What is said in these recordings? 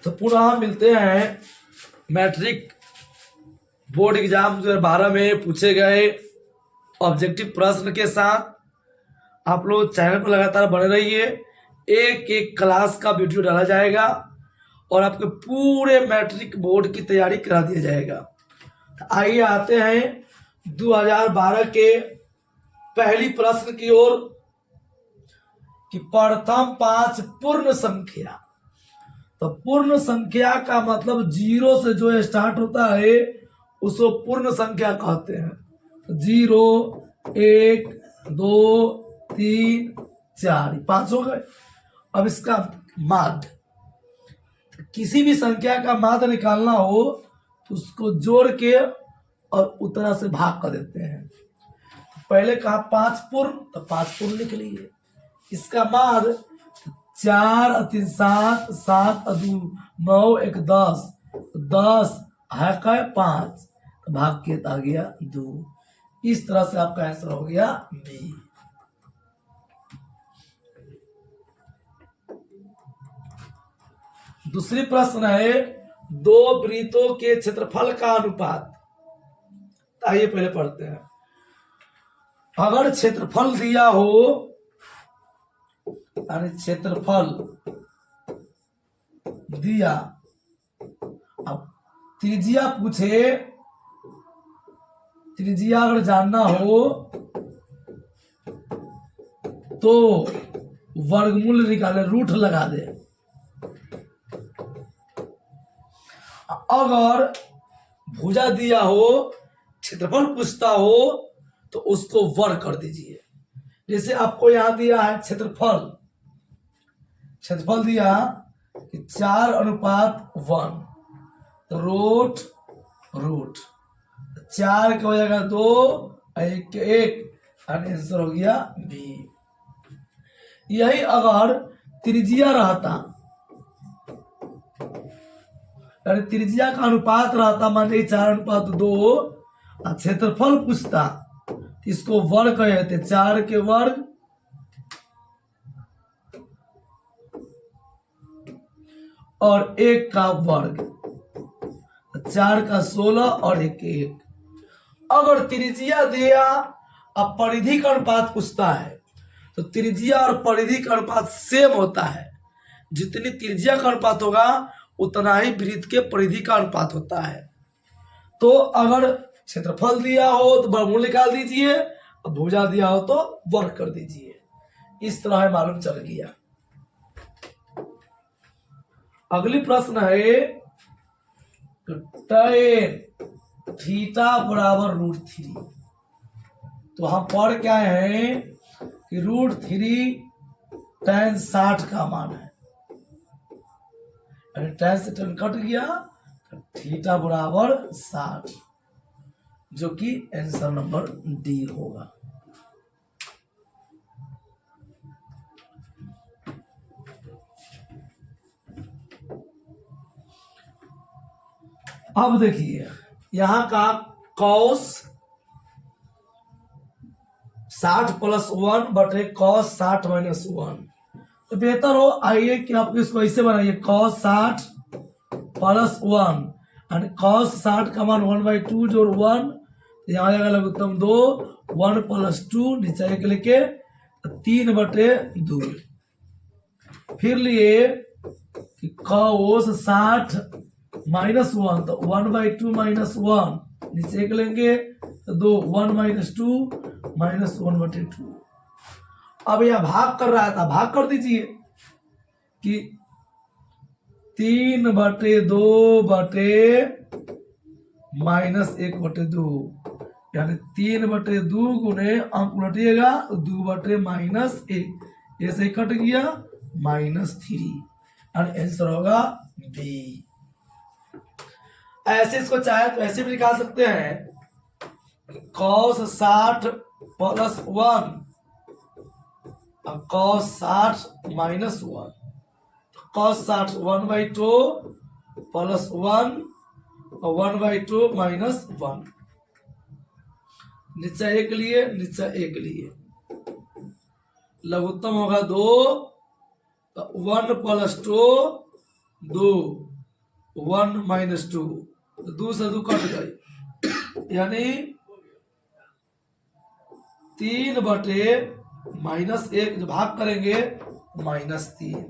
तो पुनः मिलते हैं मैट्रिक बोर्ड एग्जाम 2012 में पूछे गए ऑब्जेक्टिव प्रश्न के साथ। आप लोग चैनल पर लगातार बने रहिए, एक एक क्लास का वीडियो डाला जाएगा और आपके पूरे मैट्रिक बोर्ड की तैयारी करा दिया जाएगा। तो आइए आते हैं 2012 के पहली प्रश्न की ओर कि प्रथम 5 पूर्ण संख्या। तो पूर्ण संख्या का मतलब 0 से जो स्टार्ट होता है उसको पूर्ण संख्या कहते हैं। 0, 1, 2, 3, 4, 5 हो गए। अब इसका माध्य, किसी भी संख्या का माध्य निकालना हो तो उसको जोड़ के और उतना से भाग कर देते हैं। पहले कहा 5 पूर्ण, तो 5 पूर्ण लिख लिए। इसका माध्य 4 और 3 7, 7 और 2 9, 1 10, 10 है 5, तो भाग के आ गया 2। इस तरह से आपका आंसर हो गया बी। दूसरी प्रश्न है 2 वृत्तों के क्षेत्रफल का अनुपात। आइए पहले पढ़ते हैं। अगर क्षेत्रफल दिया हो, यानी क्षेत्रफल दिया, अब त्रिज्या पूछे, त्रिज्या अगर जानना हो तो वर्गमूल निकाले, रूट लगा दे। अगर भुजा दिया हो, क्षेत्रफल पूछता हो तो उसको वर्ग कर दीजिए। जैसे आपको यहां दिया है क्षेत्रफल, क्षेत्रफल दिया कि 4:1, तो रूट 4 का हो जाएगा 2, 1 के 1, आंसर हो गया बी। यही अगर त्रिज्या रहता, यानी त्रिज्या का अनुपात रहता, मान लीजिए 4:2, क्षेत्रफल पूछता, इसको वर्ग कहते, 4 के वर्ग और 1 का वर्ग, 4 का 16 और 1 के 1। अगर त्रिज्या दिया अब परिधि का अनुपात पूछता है तो त्रिज्या और परिधि का अनुपात सेम होता है। जितनी त्रिज्या का अनुपात होगा उतना ही वृत्त के परिधि का अनुपात होता है। तो अगर क्षेत्रफल दिया हो तो वर्गमूल निकाल दीजिए, और भुजा दिया हो तो वर्ग कर दीजिए। इस तरह है, मालूम चल गया। अगली प्रश्न है tan थीटा बराबर √3। तो हम पढ़ क्या है कि √3 tan 60 का मान है, यानी tan से tan कट गया, थीटा बराबर 60, जो कि आंसर नंबर डी होगा। अब देखिए यहां का cos 60 + 1 बटे cos 60 - 1। तो बेहतर हो, आइए कि आप इसको ऐसे बनाइए, cos 60 + 1, यानी cos 60 का मान 1/2 जोड़ 1, यहाँ जाएगा लघुत्तम 2, 1 + 2 नीचे 1 लेके 3/2। फिर लिए कि cos 60 - 1, तो 1/2 - 1 नीचे 1 लेंगे तो 2, 1 - 2 -1/2। अब यह भाग कर रहा था, भाग कर दीजिए कि 3/2 बटे -1/2, यानी 3/2 गुने अंक उलटिएगा 2 बटे -1, ऐसे ही कट गया -3, यानी आंसर होगा बी। ऐसे इसको चाहे तो ऐसे भी निकाल सकते हैं, cos 60 + 1 और cos 60 - 1, cos 60 1/2 + 1 और 1/2 - 1, नीचे 1 लिए, नीचे 1 लिए, लघुत्तम होगा 2, तो 1 + 2 2, 1 - 2, 2 से 2 कट गई, यानी 3/-1 जो भाग करेंगे -3।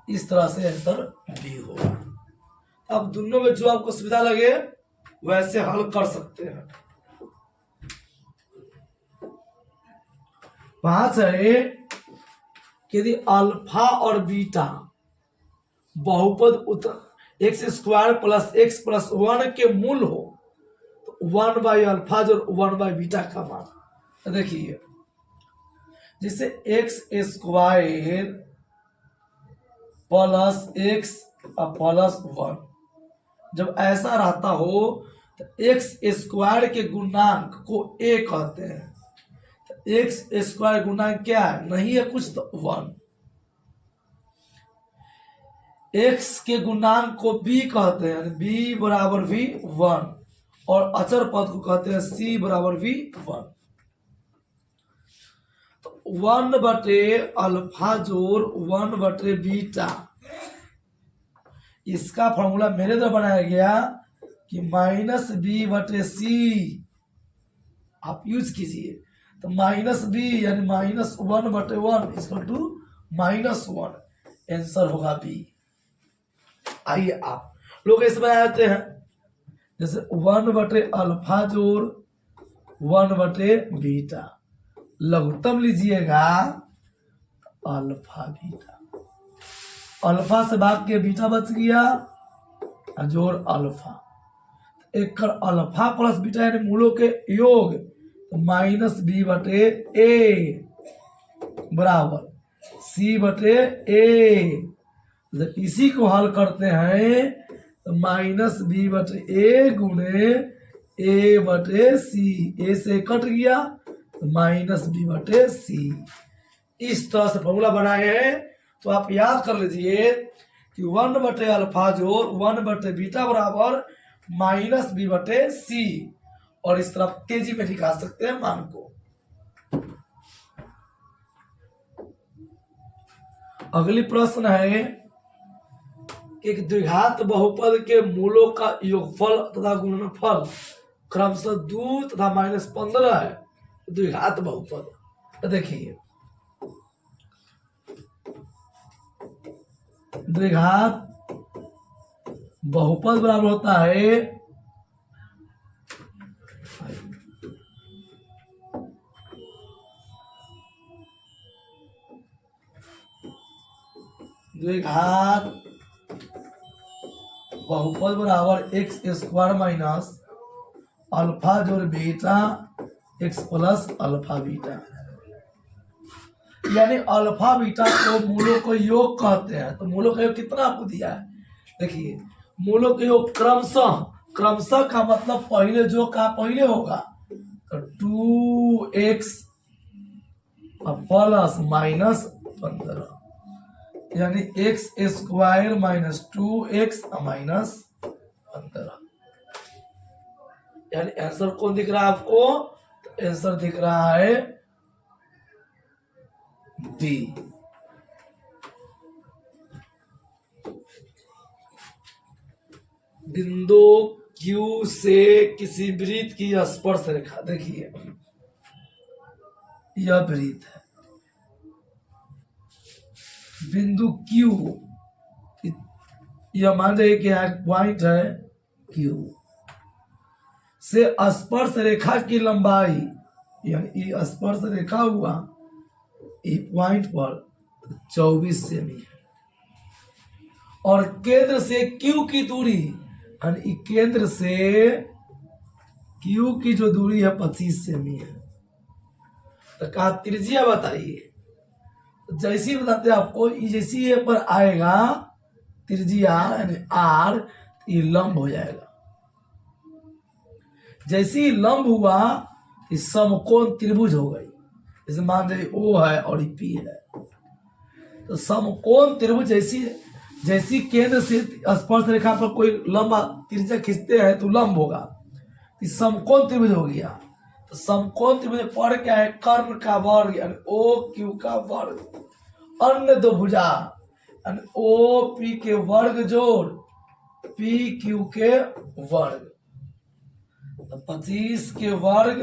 इस तरह से आंसर बी होगा। अब दोनों में जो आपको सुविधा लगे वैसे हल कर सकते हैं। 5 है कि यदि अल्फा और बीटा बहुपद x² + x + 1 के मूल हो तो 1/α जो 1/बीटा का मान। देखिए जिसे x² + x + 1 जब ऐसा रहता हो तो x² के गुणांक को a कहते हैं। तो x² गुणांक क्या है, नहीं है कुछ तो 1। x के गुणांक को b कहते हैं, b = v 1, और अचर पद को कहते हैं c = v 1। तो 1/α जोड़ 1/बीटा, इसका फॉर्मूला मेरे द्वारा बनाया गया कि -b/c आप यूज कीजिए। तो -b यानी -1/1 = -1, आंसर होगा बी। आइए आप लोग ऐसे बना देते हैं, जैसे 1/α जोड़ 1/बीटा, लघुत्तम लीजिएगा अल्फा बीटा, अल्फा से भाग के बीटा बच गया और जोड़ अल्फा, एक अल्फा प्लस बीटा यानी मूलों के योग, तो -b/a बराबर c/a। इसी को हल करते हैं तो -b/a गुणे a/c, a से कट गया तो -b/c। इस तरह से फॉर्मूला बनाए हैं। तो आप याद कर लीजिए कि 1/α जोड़ 1/बीटा बराबर -b/c, और इस तरह तेजी में निकाल सकते हैं मान को। अगली प्रश्न है कि एक द्विघात बहुपद के मूलों का योगफल तथा गुणनफल क्रमशः 2 तथा -15 है। द्विघात बहुपद, देखिए द्विघात बहुपद बराबर होता है द्विघात बहुपद बराबर x² - अल्फा जोड़ बीटा x + अल्फा बीटा, यानी अल्फा बीटा को मूलों को योग कहते हैं। तो मूलों का योग कितना आपको दिया है, देखिए मूलों के योग क्रमशः का मतलब पहले जो का पहले होगा, तो 2x प्लस -15, यानी x² - 2x - 15, यानी आंसर कौन दिख रहा है आपको, तो आंसर दिख रहा है डी। बिंदु Q से किसी वृत्त की स्पर्श रेखा, देखिए यह वृत्त है, बिंदु Q, यह मान रहे कि यहाँ पॉइंट है Q से स्पर्श रेखा की लंबाई, यानी स्पर्श रेखा हुआ पॉइंट पर 24 सेमी है, और केंद्र से Q की दूरी, यानी केंद्र से Q की जो दूरी है 25 सेमी है। तो कहा त्रिज्या बताइए, तो जैसे ही बताते हैं आपको, जैसी ये पर आएगा त्रिज्या यानी R, ये लंब हो जाएगा। जैसे ही लंब हुआ इस समकोण त्रिभुज हो गई, जैसे मान लीजिए O है और ये P है, तो समकोण त्रिभुज जैसी केंद्र से स्पर्श रेखा पर कोई लंबा त्रिज्या खींचते हैं तो लंब होगा, इस समकोण त्रिभुज हो गया। तो समकोण त्रिभुज पर क्या है, कर्ण का वर्ग यानी OQ का वर्ग, अन्य दो भुजा यानी OP के वर्ग जोड़ पी क्यू के वर्ग, तो 25 के वर्ग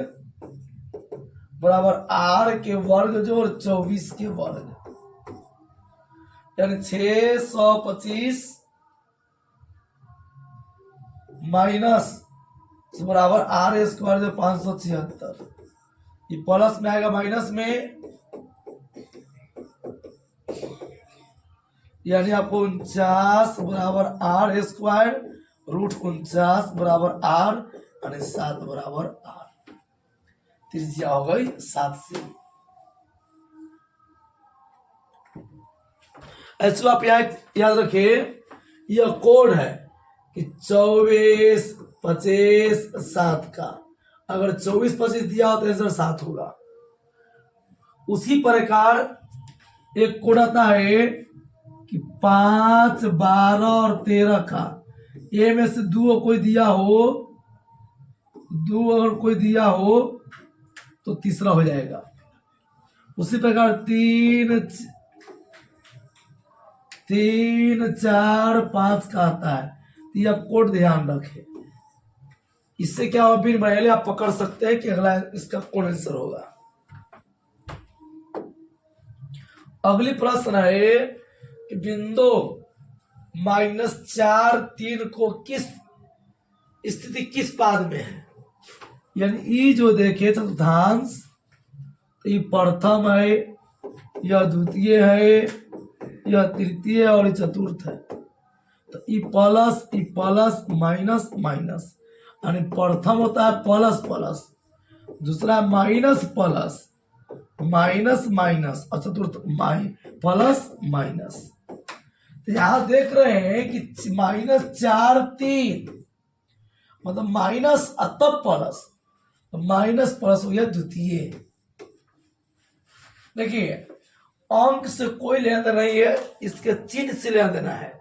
बराबर आर के वर्ग जो और 24 के वर्ग, यानी 625 माइनस बराबर आर स्क्वायर जो 576, ये प्लस में आएगा माइनस में, यानी आपको 49 बराबर आर स्क्वायर रूट 49 बराबर आर यानी 7 बराबर आर, त्रिज्या हो गई 7 से। ऐसे आप याद रखिए, यह कोड है कि 24 25 7 का, अगर 24 25 दिया हो तो आंसर 7 होगा। उसी प्रकार एक कोड आता है कि 5 12 और 13 का, ए में से 2 कोई दिया हो, 2 अगर कोई दिया हो तो तीसरा हो जाएगा। उसी प्रकार 3 4 5 का आता है, तो ये आप कोड ध्यान रखें। इससे क्या हो, बिन पहले आप पकड़ सकते हैं कि अगला इसका कौन आंसर होगा। अगली प्रश्न है कि बिंदु -4 3 को किस स्थिति किस पाद में है, यानी ई जो देखे चतुर्थांश, तो ये प्रथम है, यह द्वितीय है, यह तृतीय और ये चतुर्थ है। तो ई प्लस माइनस माइनस, यानी प्रथम होता है प्लस प्लस, दूसरा माइनस प्लस माइनस माइनस और चतुर्थ प्लस माइनस। तो यहां देख रहे हैं कि -4 3 मतलब माइनस तब प्लस, तो माइनस प्लस हो गया द्वितीय। देखिए अंक से कोई लेना देना नहीं है, इसके चिन्ह से लेना देना है।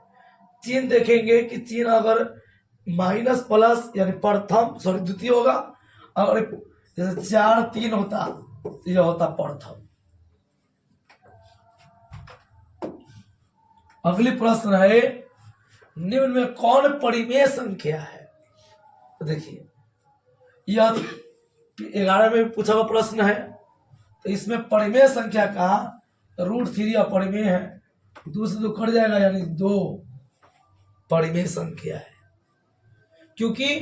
चिन्ह देखेंगे कि चिन्ह अगर माइनस प्लस यानी प्रथम द्वितीय होगा, अगर जैसे 4 3 होता तो यह होता प्रथम। अगली प्रश्न है, निम्न में कौन परिमेय संख्या है। तो देखिए यह 11 में पूछा हुआ प्रश्न है, तो इसमें परिमेय संख्या का √3 अपरिमेय है, 2 से 2 कट जाएगा यानी 2 परिमेय संख्या है। क्योंकि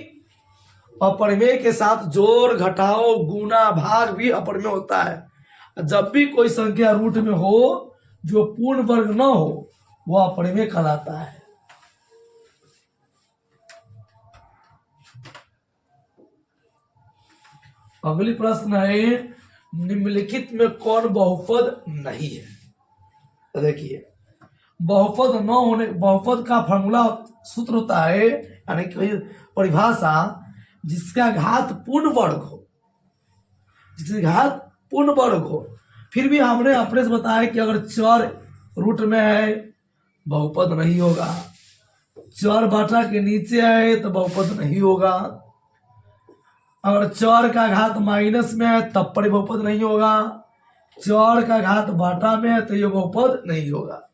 अपरिमेय के साथ जोड़ घटाओ गुना भाग भी अपरिमेय होता है। जब भी कोई संख्या रूट में हो जो पूर्ण वर्ग न हो वह अपरिमेय कहलाता है। अगली प्रश्न है, निम्नलिखित में कौन बहुपद नहीं है। तो देखिए बहुपद न होने, बहुपद का फॉर्मूला सूत्र होता है, यानी कि परिभाषा, जिसका घात पूर्ण वर्ग हो, जिसका घात पूर्ण वर्ग हो। फिर भी हमने अपने से बताया कि अगर चर रूट में है बहुपद नहीं होगा, चर बाटा के नीचे है तो बहुपद नहीं होगा, अगर चर का घात माइनस में है तब पर बहुपद नहीं होगा, चर का घात बाटा में है तो ये बहुपद नहीं होगा।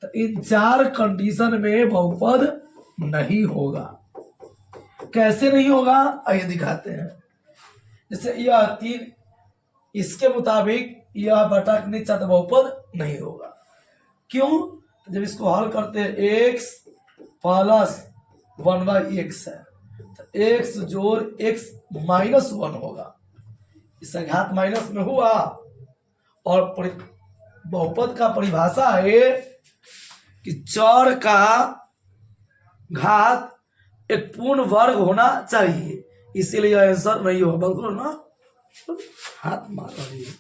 तो इन 4 कंडीशन में बहुपद नहीं होगा। कैसे नहीं होगा आइए दिखाते हैं। जैसे यह 3, इसके मुताबिक यह बटा के नीचे तो बहुपद नहीं होगा। क्यों? जब इसको हल करते हैं x प्लस 1/x है, तो x जोड़ x -1 होगा, इसका घात माइनस में हुआ। और बहुपद का परिभाषा है कि चर का घात एक पूर्ण वर्ग होना चाहिए, इसीलिए आंसर नहीं होगा। बिल्कुल ना, हाथ मार रही है।